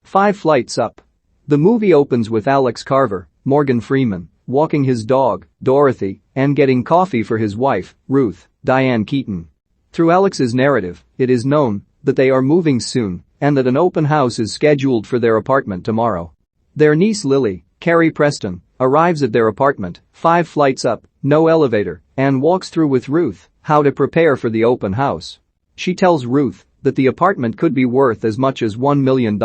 5 flights up. The movie opens with Alex Carver, Morgan Freeman, walking his dog, Dorothy, and getting coffee for his wife, Ruth, Diane Keaton. Through Alex's narrative, it is known that they are moving soon and that an open house is scheduled for their apartment tomorrow. Their niece Lily, Carrie Preston, arrives at their apartment, 5 flights up, no elevator, and walks through with Ruth how to prepare for the open house. She tells Ruth that the apartment could be worth as much as $1 million.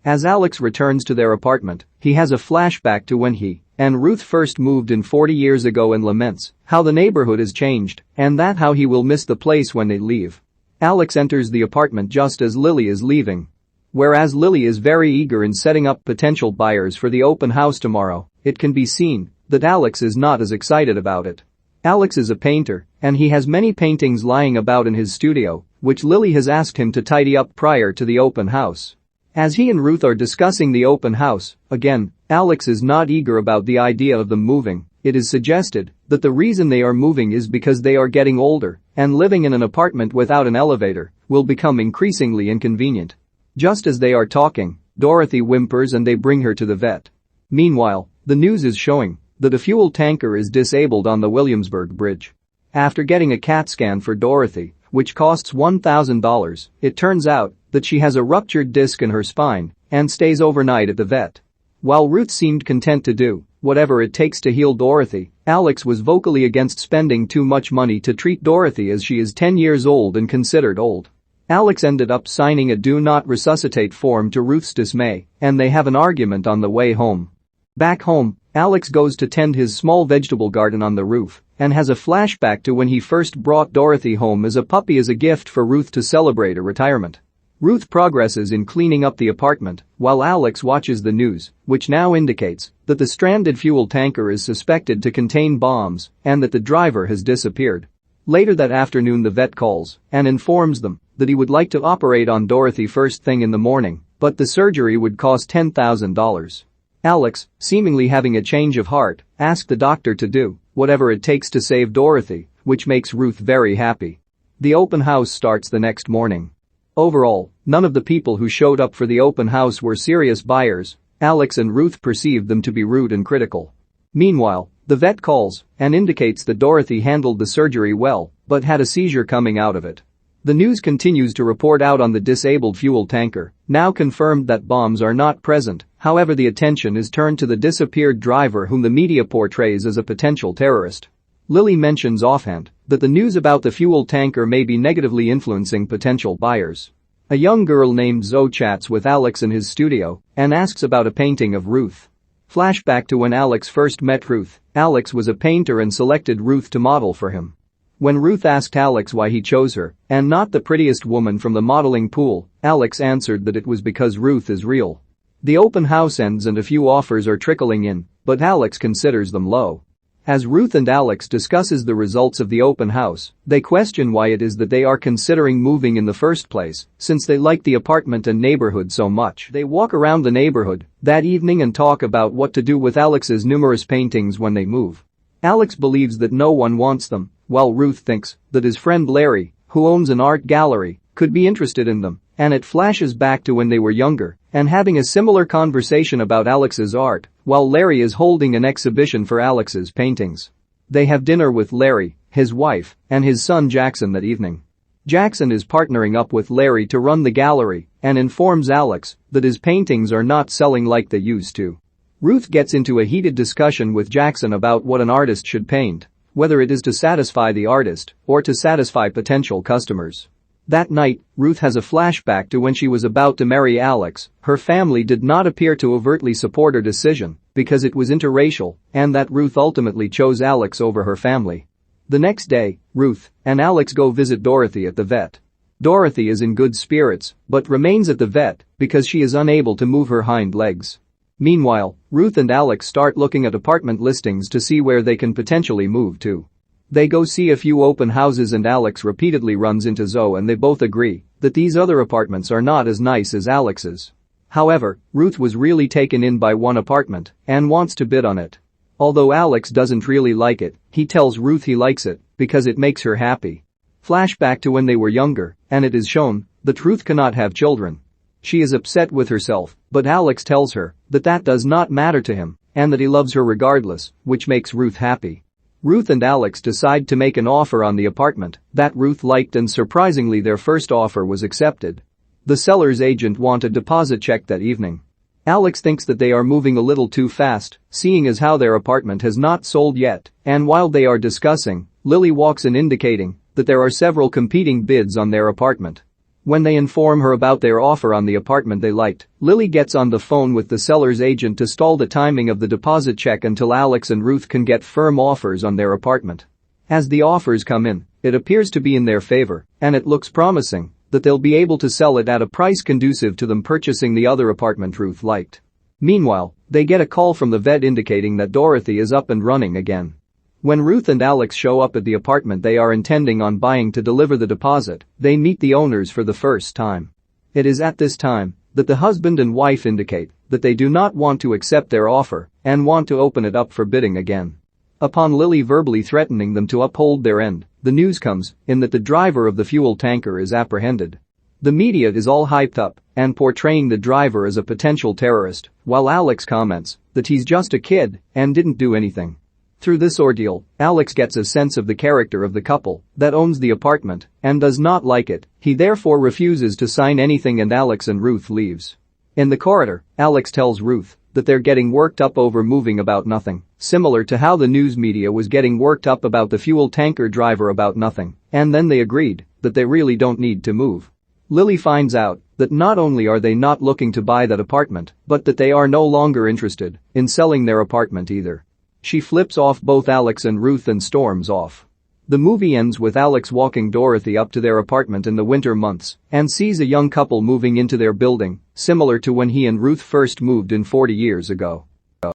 As Alex returns to their apartment, he has a flashback to when he and Ruth first moved in 40 years ago and laments how the neighborhood has changed and that how he will miss the place when they leave. Alex enters the apartment just as Lily is leaving. Whereas Lily is very eager in setting up potential buyers for the open house tomorrow, it can be seen that Alex is not as excited about it. Alex is a painter, and he has many paintings lying about in his studio, which Lily has asked him to tidy up prior to the open house. As he and Ruth are discussing the open house, again, Alex is not eager about the idea of them moving. It is suggested that the reason they are moving is because they are getting older, and living in an apartment without an elevator will become increasingly inconvenient. Just as they are talking, Dorothy whimpers and they bring her to the vet. Meanwhile, the news is showing that a fuel tanker is disabled on the Williamsburg Bridge. After getting a CAT scan for Dorothy, which costs $1,000, it turns out that she has a ruptured disc in her spine and stays overnight at the vet. While Ruth seemed content to do whatever it takes to heal Dorothy, Alex was vocally against spending too much money to treat Dorothy as she is 10 years old and considered old. Alex ended up signing a do not resuscitate form to Ruth's dismay, and they have an argument on the way home. Back home, Alex goes to tend his small vegetable garden on the roof and has a flashback to when he first brought Dorothy home as a puppy as a gift for Ruth to celebrate a retirement. Ruth progresses in cleaning up the apartment while Alex watches the news, which now indicates that the stranded fuel tanker is suspected to contain bombs and that the driver has disappeared. Later that afternoon the vet calls and informs them that he would like to operate on Dorothy first thing in the morning, but the surgery would cost $10,000. Alex, seemingly having a change of heart, asked the doctor to do whatever it takes to save Dorothy, which makes Ruth very happy. The open house starts the next morning. Overall, none of the people who showed up for the open house were serious buyers. Alex and Ruth perceived them to be rude and critical. Meanwhile, the vet calls and indicates that Dorothy handled the surgery well, but had a seizure coming out of it. The news continues to report out on the disabled fuel tanker, now confirmed that bombs are not present. However, the attention is turned to the disappeared driver whom the media portrays as a potential terrorist. Lily mentions offhand that the news about the fuel tanker may be negatively influencing potential buyers. A young girl named Zoe chats with Alex in his studio and asks about a painting of Ruth. Flashback to when Alex first met Ruth. Alex was a painter and selected Ruth to model for him. When Ruth asked Alex why he chose her and not the prettiest woman from the modeling pool, Alex answered that it was because Ruth is real. The open house ends and a few offers are trickling in, but Alex considers them low. As Ruth and Alex discusses the results of the open house, they question why it is that they are considering moving in the first place, since they like the apartment and neighborhood so much. They walk around the neighborhood that evening and talk about what to do with Alex's numerous paintings when they move. Alex believes that no one wants them, while Ruth thinks that his friend Larry, who owns an art gallery, could be interested in them, and it flashes back to when they were younger and having a similar conversation about Alex's art, while Larry is holding an exhibition for Alex's paintings. They have dinner with Larry, his wife, and his son Jackson that evening. Jackson is partnering up with Larry to run the gallery and informs Alex that his paintings are not selling like they used to. Ruth gets into a heated discussion with Jackson about what an artist should paint, whether it is to satisfy the artist or to satisfy potential customers. That night, Ruth has a flashback to when she was about to marry Alex. Her family did not appear to overtly support her decision because it was interracial and that Ruth ultimately chose Alex over her family. The next day, Ruth and Alex go visit Dorothy at the vet. Dorothy is in good spirits but remains at the vet because she is unable to move her hind legs. Meanwhile, Ruth and Alex start looking at apartment listings to see where they can potentially move to. They go see a few open houses and Alex repeatedly runs into Zoe and they both agree that these other apartments are not as nice as Alex's. However, Ruth was really taken in by one apartment and wants to bid on it. Although Alex doesn't really like it, he tells Ruth he likes it because it makes her happy. Flashback to when they were younger, and it is shown that Ruth cannot have children. She is upset with herself, but Alex tells her that that does not matter to him and that he loves her regardless, which makes Ruth happy. Ruth and Alex decide to make an offer on the apartment that Ruth liked, and surprisingly their first offer was accepted. The seller's agent wanted a deposit check that evening. Alex thinks that they are moving a little too fast, seeing as how their apartment has not sold yet, and while they are discussing, Lily walks in indicating that there are several competing bids on their apartment. When they inform her about their offer on the apartment they liked, Lily gets on the phone with the seller's agent to stall the timing of the deposit check until Alex and Ruth can get firm offers on their apartment. As the offers come in, it appears to be in their favor, and it looks promising that they'll be able to sell it at a price conducive to them purchasing the other apartment Ruth liked. Meanwhile, they get a call from the vet indicating that Dorothy is up and running again. When Ruth and Alex show up at the apartment they are intending on buying to deliver the deposit, they meet the owners for the first time. It is at this time that the husband and wife indicate that they do not want to accept their offer and want to open it up for bidding again. Upon Lily verbally threatening them to uphold their end, the news comes in that the driver of the fuel tanker is apprehended. The media is all hyped up and portraying the driver as a potential terrorist, while Alex comments that he's just a kid and didn't do anything. Through this ordeal, Alex gets a sense of the character of the couple that owns the apartment and does not like it. He therefore refuses to sign anything and Alex and Ruth leaves. In the corridor, Alex tells Ruth that they're getting worked up over moving about nothing, similar to how the news media was getting worked up about the fuel tanker driver about nothing, and then they agreed that they really don't need to move. Lily finds out that not only are they not looking to buy that apartment, but that they are no longer interested in selling their apartment either. She flips off both Alex and Ruth and storms off. The movie ends with Alex walking Dorothy up to their apartment in the winter months and sees a young couple moving into their building, similar to when he and Ruth first moved in 40 years ago.